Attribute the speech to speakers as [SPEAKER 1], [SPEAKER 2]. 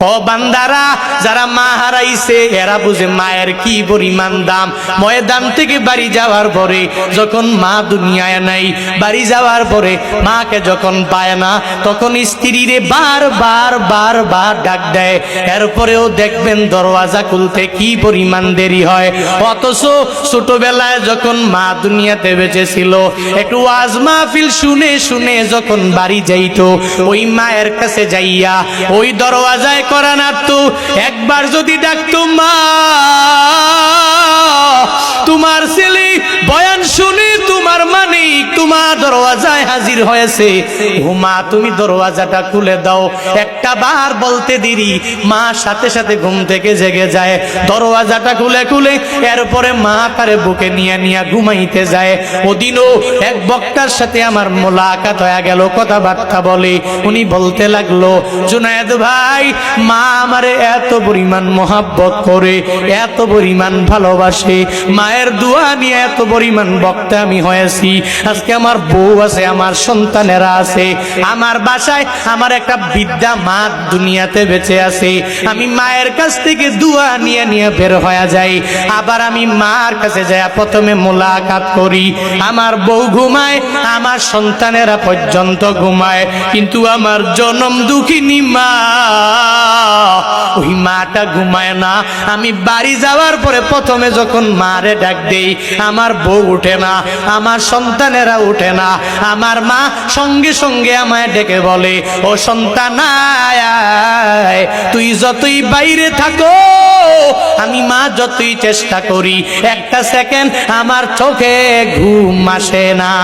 [SPEAKER 1] ও বান্দারা, যারা মা হারাইছে এরা বুঝে মায়ের কি পরিমাণ দাম। ময়দান থেকে বাড়ি যাওয়ার পরে যখন মা দুনিয়ায় নাই, বাড়ি যাওয়ার পরে মাকে যখন পায় না, তখন স্ত্রীরে বার ডাক দেয়। এরপরেও দেখবেন দরওয়াজা খুলতে কি পরিমাণ দেরি হয়। অথচ ছোটবেলায় যখন মা দুনিয়াতে বেঁচে ছিল, একটু ওয়াজ মাহফিল শুনে শুনে যখন বাড়ি যাইতো, ওই মায়ের কাছে যাইয়া ওই দরওয়াজায় করা নাড়তো। একবার যদি ডাকতো, মা তোমার ছেলে বয়ান শুনে তোমার মানিক তোমার দরওয়াজায় হাজির হয়েছে, ও মা তুমি দরওয়াজাটা খুলে দাও। একটা বার বলতে দেরি, মা সাথে সাথে ঘুম থেকে জেগে যায়, দরওয়াজাটা খুলে খুলে এরপরে মা তারে বুকে নিয়ে নিয়ে ঘুমাইতে যায়। ওদিনও এক বক্তার সাথে আমার মোলাকাত হয়ে গেল, কথাবার্তা বলে। উনি বলতে লাগলো, জুনায়েদ ভাই, মা আমারে এত পরিমাণ মোহাব্বত করে, এত পরিমাণ ভালোবাসে, মায়ের দোয়া নিয়ে এত পরিমাণ বক্তা আমি হয়েছি। আজকে আমার বউ আছে, আমার সন্তানেরা আছে, আমার বাসায় আমার একটা বৃদ্ধা মা দুনিয়াতে বেঁচে আছে। আমি মায়ের কাছ থেকে দোয়া নিয়ে নিয়ে বের হয়ে যাই। আবার আমি মার কাছে যাই, প্রথমে মোলাকাত করি। আমার বউ ঘুমায়, আমার সন্তানেরা পর্যন্ত ঘুমায়, কিন্তু আমার জনম দুঃখিনী মা, ওই মাটা ঘুমায় না। আমি বাড়ি যাওয়ার পরে প্রথমে যখন মারে ডাক দেই, আমার বউ উঠে না, আমার সন্তানেরা উঠে না। আমার মা সঙ্গে সঙ্গে আমায় ডেকে বলে, ও সন্তান আয়, তুই যতই বাইরে থাকো, আমি মা যতই চেষ্টা করি, একটা সেকেন্ড আমার চোখে ঘুম আসে না।